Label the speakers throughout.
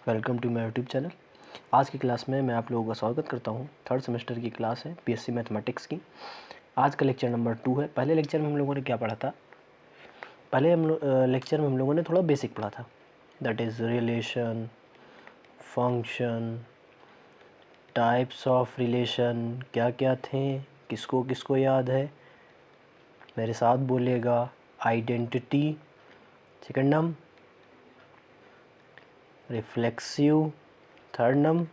Speaker 1: Welcome to my YouTube channel. आज की class में मैं आप लोगों का स्वागत करता हूं। थर्ड सेमेस्टर की क्लास है बीएससी मैथमेटिक्स की। आज का लेक्चर नंबर 2 है। पहले लेक्चर में हम लोगों ने क्या पढ़ा था? पहले लेक्चर में हम लोगों ने थोड़ा बेसिक पढ़ा था, that is relation, function, types of relation क्या क्या थे, किसको किसको याद है मेरे साथ बोलिएगा। आइडेंटिटी, सेकंड नम रिफ्लेक्सिव, थर्ड नम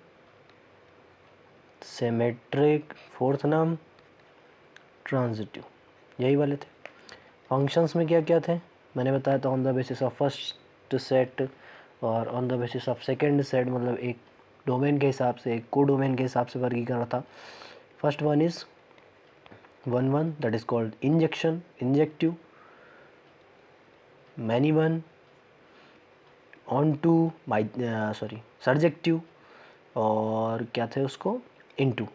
Speaker 1: सिमेट्रिक, फोर्थ नम ट्रांजिटिव, यही वाले थे। फंक्शंस में क्या क्या थे मैंने बताया था, on the basis of first set और on the basis of second set, मतलब एक डोमेन के हिसाब से, एक को डोमेन के हिसाब से वर्गीकरण था। First one is one that is called injection, injective, many one, onto surjective, और क्या थे उसको इनटू।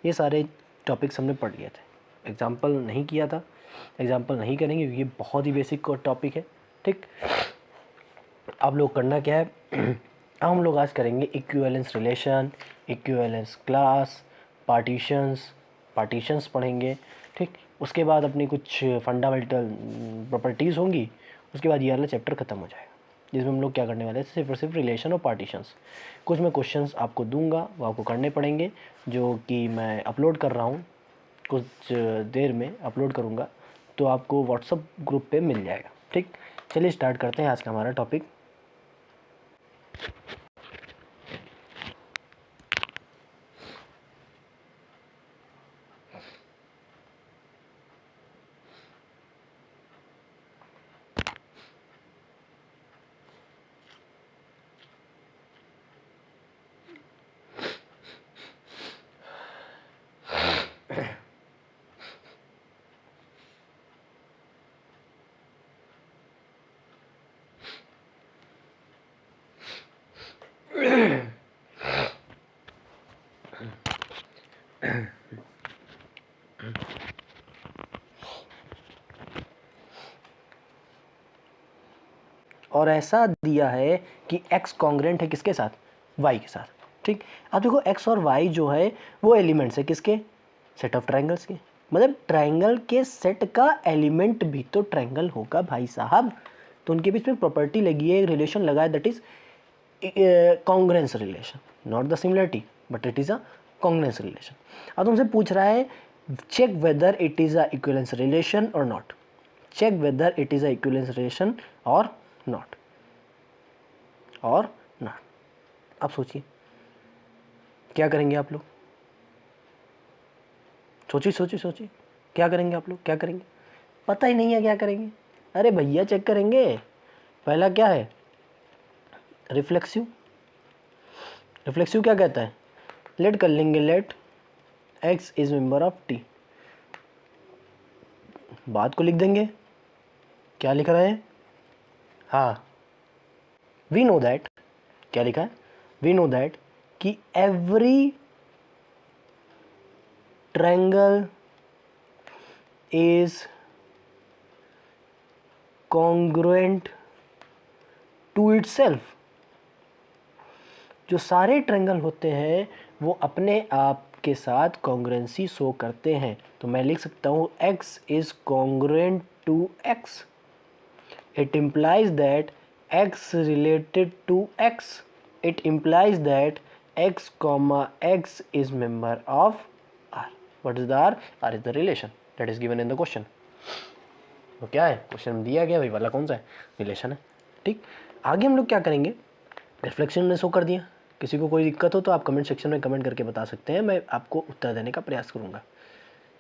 Speaker 1: ये सारे टॉपिक्स हमने पढ़ लिए थे। एग्जाम्पल नहीं किया था, एग्जाम्पल नहीं करेंगे क्योंकि ये बहुत ही बेसिक टॉपिक है। ठीक, आप लोग करना क्या है अब हम लोग आज करेंगे equivalence relation, equivalence class, partitions पढ़ेंगे। ठीक, उसके बाद अपनी कुछ फंडामेंटल प्रॉपर्टीज़ होंगी। उसके बाद ये वाला चैप्टर ख़त्म हो जाएगा, जिसमें हम लोग क्या करने वाले हैं, सिर्फ और सिर्फ रिलेशन और पार्टीशंस। कुछ मैं क्वेश्चंस आपको दूंगा, वो आपको करने पड़ेंगे, जो कि मैं अपलोड कर रहा हूँ, कुछ देर में अपलोड करूँगा, तो आपको व्हाट्सअप ग्रुप पे मिल जाएगा। ठीक, चलिए स्टार्ट करते हैं आज का हमारा टॉपिक। और ऐसा दिया है कि x कॉन्ग्रेंट है किसके साथ, y के साथ। ठीक, अब देखो x और y जो है वो एलिमेंट्स है किसके, सेट ऑफ ट्रायंगल्स के। मतलब ट्रायंगल के सेट का एलिमेंट भी तो ट्रायंगल होगा भाई साहब। तो उनके बीच में प्रॉपर्टी लगी है, रिलेशन लगा है, that is congruence relation, not the similarity but it is a congruence relation. अब तुमसे पूछ रहा है check whether it is a equivalence relation और not, check whether it is a equivalence relation और नॉट, और नॉट। अब सोचिए क्या करेंगे आप लोग, सोचिए क्या करेंगे आप लोग, क्या करेंगे? पता ही नहीं है क्या करेंगे। अरे भैया चेक करेंगे। पहला क्या है, रिफ्लेक्सिव। रिफ्लेक्सिव क्या कहता है, लेट कर लेंगे, let x is member of t। बात को लिख देंगे, क्या लिख रहे हैं, हाँ वी नो दैट, क्या लिखा है, वी नो दैट कि every triangle is congruent to itself. जो सारे ट्रायंगल होते हैं वो अपने आप के साथ कॉन्ग्रुएंसी शो करते हैं। तो मैं लिख सकता हूँ x is congruent to x, it implies that x related to x, it implies that x comma x is member of R. What is the R? R is the relation that is given in the question. तो क्या है, question में दिया गया वही वाला कौन सा है, रिलेशन है। ठीक, आगे हम लोग क्या करेंगे, रिफ्लेक्शन ने शो कर दिया। किसी को कोई दिक्कत हो तो आप कमेंट सेक्शन में कमेंट करके बता सकते हैं, मैं आपको उत्तर देने का प्रयास करूँगा।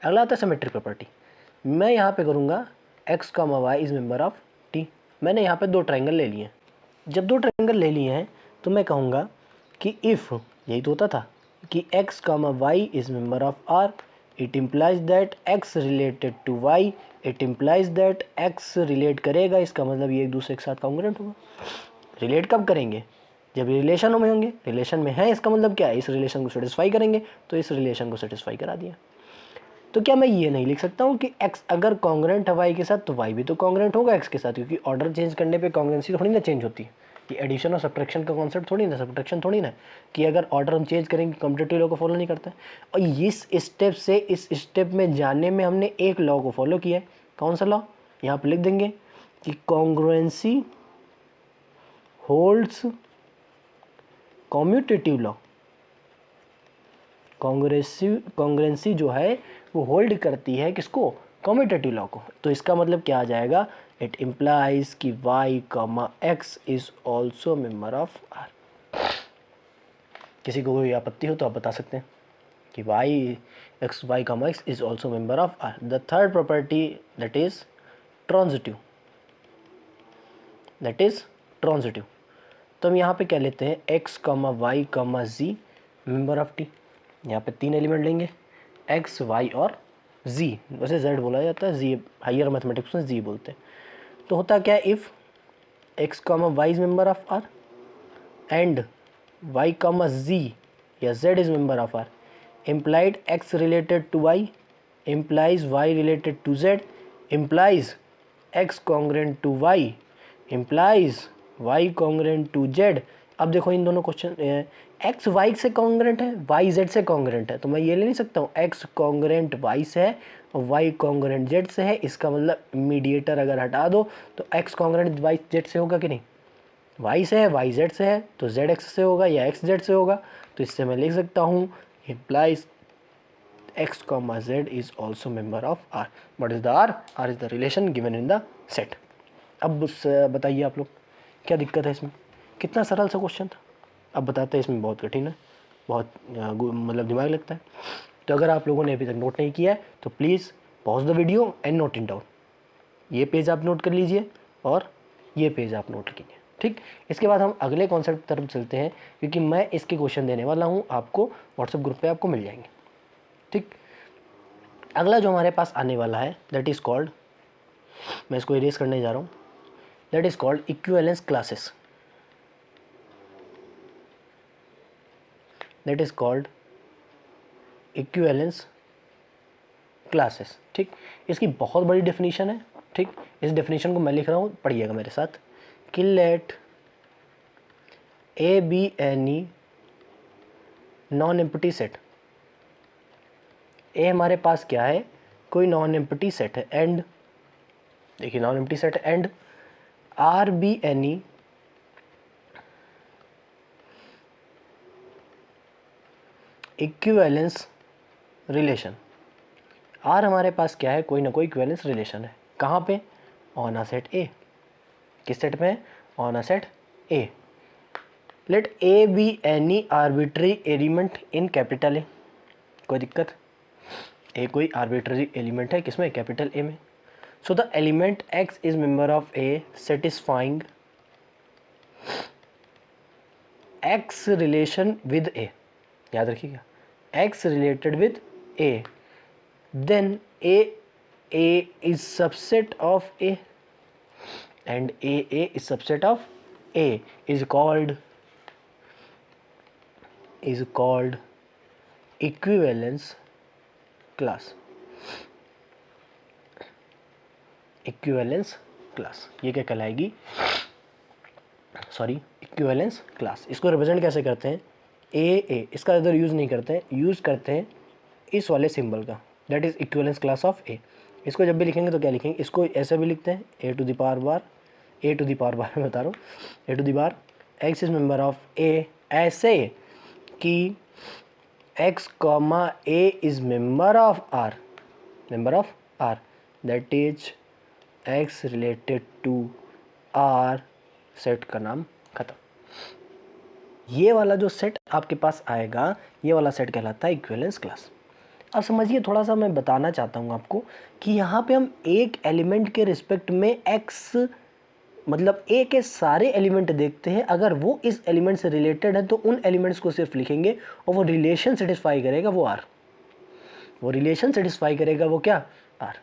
Speaker 1: अगला आता है सिमेट्रिक प्रॉपर्टी। मैं यहाँ पे करूँगा x comma y is member of t। मैंने यहाँ पे दो ट्रायंगल ले लिए हैं। जब दो ट्रायंगल ले लिए हैं तो मैं कहूँगा कि इफ़, यही तो होता था कि x comma y is member of r, it implies that x related to y, it implies that x relate करेगा, इसका मतलब ये एक दूसरे के साथ कॉन्ग्रुएंट होगा। रिलेट कब करेंगे, जब रिलेशन में होंगे। रिलेशन में है इसका मतलब क्या है, इस रिलेशन को सेटिस्फाई करेंगे, तो इस रिलेशन को सेटिस्फाई करा दिया। तो क्या मैं ये नहीं लिख सकता हूँ कि x अगर कॉन्ग्रुएंट है y के साथ तो y भी तो कॉन्ग्रुएंट होगा x के साथ, क्योंकि ऑर्डर चेंज करने पे कॉन्ग्रुएंसी थोड़ी ना चेंज होती है। कि एडिशन और सब्ट्रैक्शन का कॉन्सेप्ट थोड़ी ना, सब्ट्रैक्शन थोड़ी ना कि अगर ऑर्डर हम चेंज करेंगे कम्यूटेटिव लॉ को फॉलो नहीं करता है। और इस स्टेप से इस स्टेप में जाने में हमने एक लॉ को फॉलो किया है। कौन सा लॉ? यहाँ पर लिख देंगे कि congruency holds commutative law. Congruency जो है वो होल्ड करती है किसको? कम्यूटेटिव लॉ को। तो इसका मतलब क्या आ जाएगा? इट इम्प्लाइज कि y, x is also member of R। किसी को कोई आपत्ति हो तो आप बता सकते हैं कि y, x is also member of R। The third property that is transitive, तो हम यहाँ पे क्या लेते हैं? x, y, z member of T। यहाँ पे 3 एलिमेंट लेंगे, x, y और z। वैसे z बोला जाता है, z हायर मैथमेटिक्स में z बोलते हैं। तो होता क्या है? If x, y is member of R and y, z या z is member of R, implied x related to y implies y related to z implies x congruent to y implies y congruent to z। अब देखो इन दोनों question, x y से congruent है, y z से congruent है, तो मैं ये ले नहीं सकता हूँ x कॉन्ग्रेंट y से है और y कॉन्ग्रेंट z से है। इसका मतलब मीडिएटर अगर हटा दो तो x कॉन्ग्रेंट y z से होगा कि नहीं? y से है, y z से है, तो z x से होगा या x z से होगा। तो इससे मैं लिख सकता हूँ implies x, z is also member of R. What is the R? R is the relation given in the set. अब बताइए आप लोग क्या दिक्कत है इसमें? कितना सरल सा क्वेश्चन था। अब बताते हैं इसमें बहुत कठिन है, बहुत मतलब दिमाग लगता है। तो अगर आप लोगों ने अभी तक नोट नहीं किया है तो please pause the video and note in down. ये पेज आप नोट कर लीजिए और ये पेज आप नोट कीजिए, ठीक। इसके बाद हम अगले कॉन्सेप्ट की तरफ चलते हैं, क्योंकि मैं इसके क्वेश्चन देने वाला हूँ आपको, व्हाट्सएप ग्रुप पे आपको मिल जाएंगे, ठीक। अगला जो हमारे पास आने वाला है दैट इज़ कॉल्ड, मैं इसको इरेज करने जा रहा हूँ, that is called equivalence classes. That is called equivalence classes, ठीक। इसकी बहुत बड़ी डेफिनेशन है, ठीक। इस डेफिनेशन को मैं लिख रहा हूँ, पढ़िएगा मेरे साथ कि let A be any non empty set. A हमारे पास क्या है? कोई नॉन एम्प्टी सेट है। एंड देखिए नॉन एम्प्टी सेट है, and R be any equivalence relation. R हमारे पास क्या है? कोई ना कोई इक्विवेलेंस रिलेशन है। कहाँ पे? On a set A. किस सेट में? On a set A. Let A be any arbitrary element in capital A. कोई दिक्कत? ए कोई आर्बिट्री एलिमेंट है किसमें? कैपिटल ए में। So the element x is member of A satisfying x relation with A. याद रखिएगा, x related with A, then A is subset of A and A is subset of A is called equivalence class. Equivalence class ये क्या कहलाएगी? Sorry, equivalence class. इसको represent कैसे करते हैं? ए इसका इधर यूज़ नहीं करते हैं, यूज़ करते हैं इस वाले सिंबल का, that is equivalence class of A. इसको जब भी लिखेंगे तो क्या लिखेंगे? इसको ऐसे भी लिखते हैं A to the power bar मैं बता रहा हूँ, A to the power x is member of A, ऐसे कि x comma A is member of R, that is x related to R. Set का नाम खत्म। ये वाला जो सेट आपके पास आएगा, ये वाला सेट कहलाता है इक्विवेलेंस क्लास। अब समझिए, थोड़ा सा मैं बताना चाहता हूँ आपको कि यहाँ पे हम एक एलिमेंट के रिस्पेक्ट में एक्स मतलब ए के सारे एलिमेंट देखते हैं। अगर वो इस एलिमेंट से रिलेटेड है तो उन एलिमेंट्स को सिर्फ लिखेंगे और वो रिलेशन सेटिस्फाई करेगा, वो आर। वो रिलेशन सेटिस्फाई करेगा, वो क्या? आर।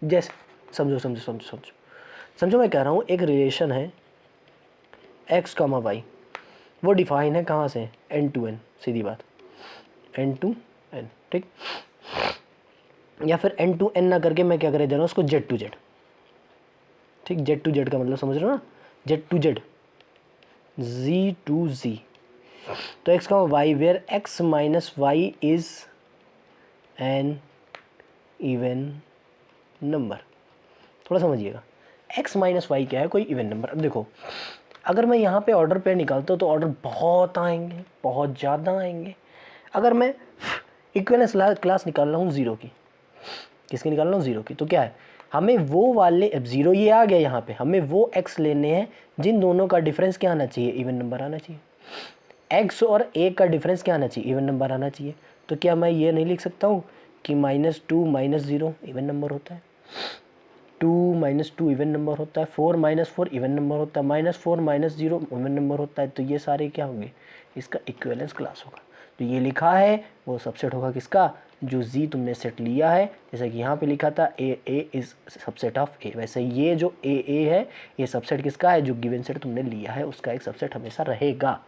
Speaker 1: जैसे समझो मैं कह रहा हूँ एक रिलेशन है एक्स कॉमा वाई, वो डिफाइन है कहाँ से? एन टू एन, सीधी बात, एन टू एन, ठीक। या फिर एन टू एन ना करके मैं क्या कर दे रहा हूँ उसको जेड टू जेड, ठीक। जेड टू जेड का मतलब समझ रहे हो ना? Z to Z, z to z, तो x का y where x minus Y is an even number. थोड़ा समझिएगा, x माइनस वाई क्या है, कोई इवन नंबर। अब देखो, अगर मैं यहाँ पे ऑर्डर पेयर निकालता हूँ तो ऑर्डर बहुत आएंगे, बहुत ज़्यादा आएंगे। अगर मैं इक्विवेलेंस क्लास निकाल रहा हूँ ज़ीरो की, किसकी निकाल रहा हूँ, ज़ीरो की, तो क्या है, हमें वो वाले, अब ज़ीरो ये आ गया यहाँ पे, हमें वो x लेने हैं जिन दोनों का डिफरेंस क्या आना चाहिए, इवन नंबर आना चाहिए। x और a का डिफरेंस क्या आना चाहिए, इवन नंबर आना चाहिए। तो क्या मैं ये नहीं लिख सकता हूँ कि -2 - 0 इवन नंबर होता है, 2 - 2 इवन नंबर होता है, 4 - 4 इवन नंबर होता है, -4 - 0 इवन नंबर होता है। तो ये सारे क्या होंगे, इसका इक्विवेलेंस क्लास होगा। तो ये लिखा है वो सबसेट होगा किसका, जो z तुमने सेट लिया है, जैसे कि यहाँ पे लिखा था a is subset of a, वैसे ये जो a है ये सबसेट किसका है, जो गिवन सेट तुमने लिया है उसका एक सबसेट हमेशा रहेगा,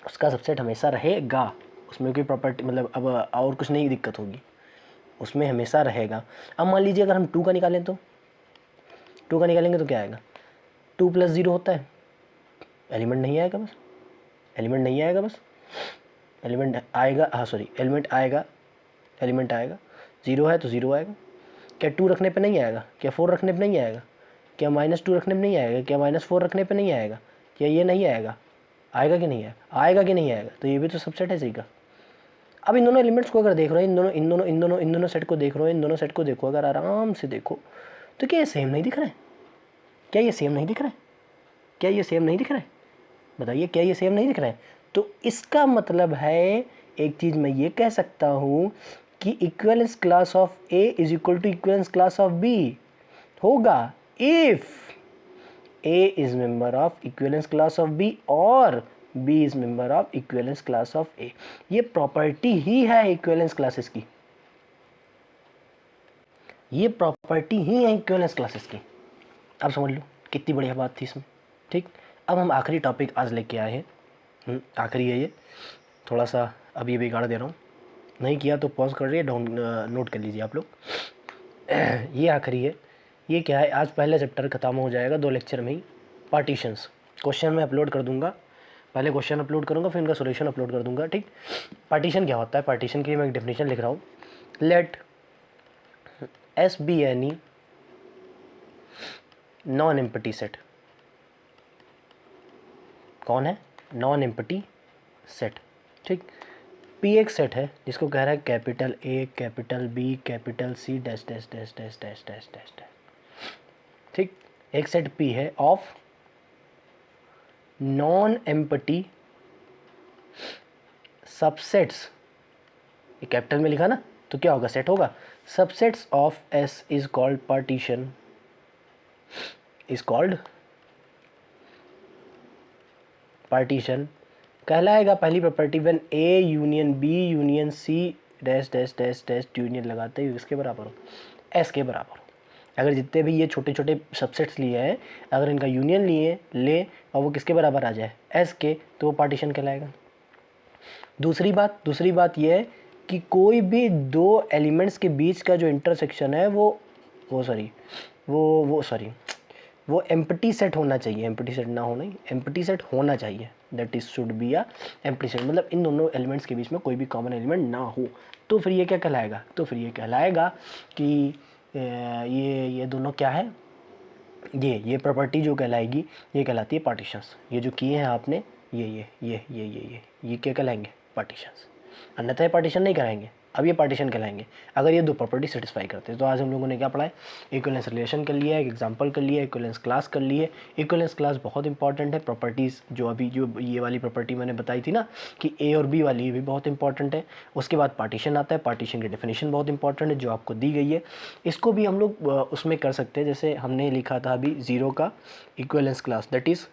Speaker 1: उसका सबसेट हमेशा रहेगा। उसमें कोई प्रॉपर्टी मतलब अब और कुछ नहीं दिक्कत होगी, उसमें हमेशा रहेगा। अब मान लीजिए अगर हम 2 का निकालें तो 2 का निकालेंगे तो क्या आएगा, 2 + 0 होता है, एलिमेंट नहीं आएगा बस, एलिमेंट नहीं आएगा बस, एलिमेंट आएगा, हाँ सॉरी एलिमेंट आएगा, एलिमेंट आएगा, 0 है तो 0 आएगा। क्या 2 रखने पे नहीं आएगा, क्या 4 रखने पे नहीं आएगा, क्या -2 रखने पे नहीं आएगा, क्या -4 रखने पे नहीं आएगा, क्या ये नहीं आएगा, आएगा कि नहीं आएगा, आएगा कि नहीं आएगा। तो ये भी तो सबसेट है सी का। अब इन दोनों एलिमेंट्स को अगर देख रहे हो, इन दोनों सेट को देख रहे हो, इन दोनों सेट को देखो, अगर आराम से देखो तो क्या ये सेम नहीं दिख रहा है, क्या ये सेम नहीं दिख रहा है, क्या ये सेम नहीं दिख रहा है, बताइए क्या ये सेम नहीं दिख रहा है। तो इसका मतलब है एक चीज़ मैं ये कह सकता हूँ कि equivalence class of A is equal to equivalence class of B होगा if A is member of equivalence class of B और B is member of equivalence class of A. ये प्रॉपर्टी ही है इक्विवेलेंस क्लासेस की, ये property ही है equivalence classes की। अब समझ लो कितनी बढ़िया बात थी इसमें। ठीक, अब हम आखिरी टॉपिक आज लेके आए हैं, आखिरी है ये, थोड़ा सा अब ये बिगाड़ दे रहा हूँ, नहीं किया तो पॉज कर रही है, डाउन नोट कर लीजिए आप लोग। ये आखिरी है, ये क्या है, आज पहला चैप्टर ख़त्म हो जाएगा 2 लेक्चर में ही। पार्टीशंस, क्वेश्चन मैं अपलोड कर दूंगा, पहले क्वेश्चन अपलोड करूंगा फिर इनका सॉल्यूशन अपलोड कर दूंगा। ठीक, पार्टीशन क्या होता है, पार्टीशन के लिए मैं एक डेफिनेशन लिख रहा हूँ, let S be any non empty set. कौन है, नॉन एम्प्टी सेट। ठीक, पी एक सेट है जिसको कह रहा है capital A capital B capital C dash dash dash dash dash dash dash dash. ठीक, एक सेट पी है ऑफ नॉन एम्प्टी सबसेट्स, ये कैपिटल में लिखा ना, तो क्या होगा, सेट होगा, subsets of S is called partition, is called partition कहलाएगा। पहली property, when A union B union C dash dash dash dash union लगाते हुए इसके बराबर हो, एस के बराबर हो। अगर जितने भी ये छोटे छोटे सबसेट्स लिए हैं, अगर इनका यूनियन लिए ले और वो किसके बराबर आ जाए, एस के, तो वो पार्टीशन कहलाएगा। दूसरी बात ये है कि कोई भी दो एलिमेंट्स के बीच का जो इंटरसेक्शन है वो एम्प्टी सेट होना चाहिए, एम्प्टी सेट ना हो, नहीं एम्प्टी सेट होना चाहिए, that is should be a empty set, मतलब इन दोनों एलिमेंट्स के बीच में कोई भी कॉमन एलिमेंट ना हो। तो फिर ये क्या कहलाएगा, तो फिर ये कहलाएगा कि ये दोनों क्या है, ये प्रॉपर्टी जो कहलाएगी ये कहलाती है पार्टीशंस। ये जो किए हैं आपने, ये क्या कहलाएंगे, पार्टीशंस, अन्यथा ये पार्टीशन नहीं कराएंगे, अब ये पार्टीशन कहलाएंगे अगर ये दो प्रॉपर्टी सेटिस्फाई करते हैं। तो आज हम लोगों ने क्या पढ़ा है, इक्विवेलेंस रिलेशन कर लिया है, एक एग्जांपल कर लिया है, इक्विवेलेंस क्लास कर ली है। इक्विवेलेंस क्लास बहुत इंपॉर्टेंट है, प्रॉपर्टीज़ जो ये वाली प्रॉपर्टी मैंने बताई थी ना कि ए और बी वाली, ये भी बहुत इंपॉर्टेंट है। उसके बाद पार्टीशन आता है, पार्टीशन की डेफिनेशन बहुत इंपॉर्टेंट है जो आपको दी गई है, इसको भी हम लोग उसमें कर सकते हैं। जैसे हमने लिखा था अभी 0 का equivalence class, that is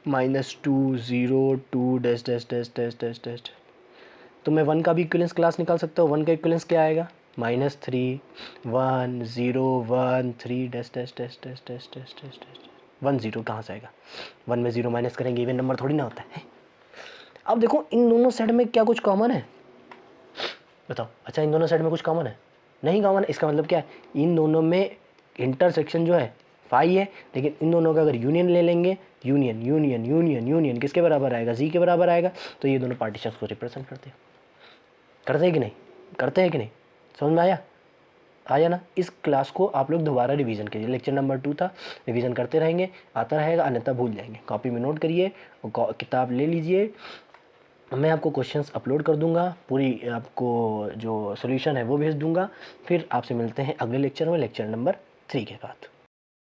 Speaker 1: -2 0 2 dash dash dash dash dash dash. तो मैं 1 का भी इक्विवेलेंस क्लास निकाल सकता हूँ। 1 का इक्विवेलेंस क्या आएगा, -3 1 0 1 3 dash dash dash dash dash dash dash dash 1 0 कहाँ से आएगा, 1 में 0 माइनस करेंगे, इवन नंबर थोड़ी ना होता है। अब देखो इन दोनों सेट में क्या कुछ कॉमन है, बताओ। अच्छा, इन दोनों सेट में कुछ कॉमन है, नहीं कॉमन है, इसका मतलब क्या है, इन दोनों में इंटरसेक्शन जो है फाई है, लेकिन इन दोनों का अगर यूनियन ले लेंगे, यूनियन यूनियन यूनियन यूनियन किसके बराबर आएगा, जी के बराबर आएगा, तो ये दोनों पार्टीशंस को रिप्रेजेंट करते हैं। करते हैं कि नहीं, करते हैं कि नहीं, समझ में आया ना। इस क्लास को आप लोग दोबारा रिवीजन कीजिए, लेक्चर नंबर 2 था, रिवीजन करते रहेंगे, आता रहेगा, अन्यथा भूल जाएंगे। कॉपी में नोट करिए, किताब ले लीजिए, मैं आपको क्वेश्चंस अपलोड कर दूंगा, पूरी आपको जो सोल्यूशन है वो भेज दूंगा। फिर आपसे मिलते हैं अगले लेक्चर में, लेक्चर नंबर 3 के बाद।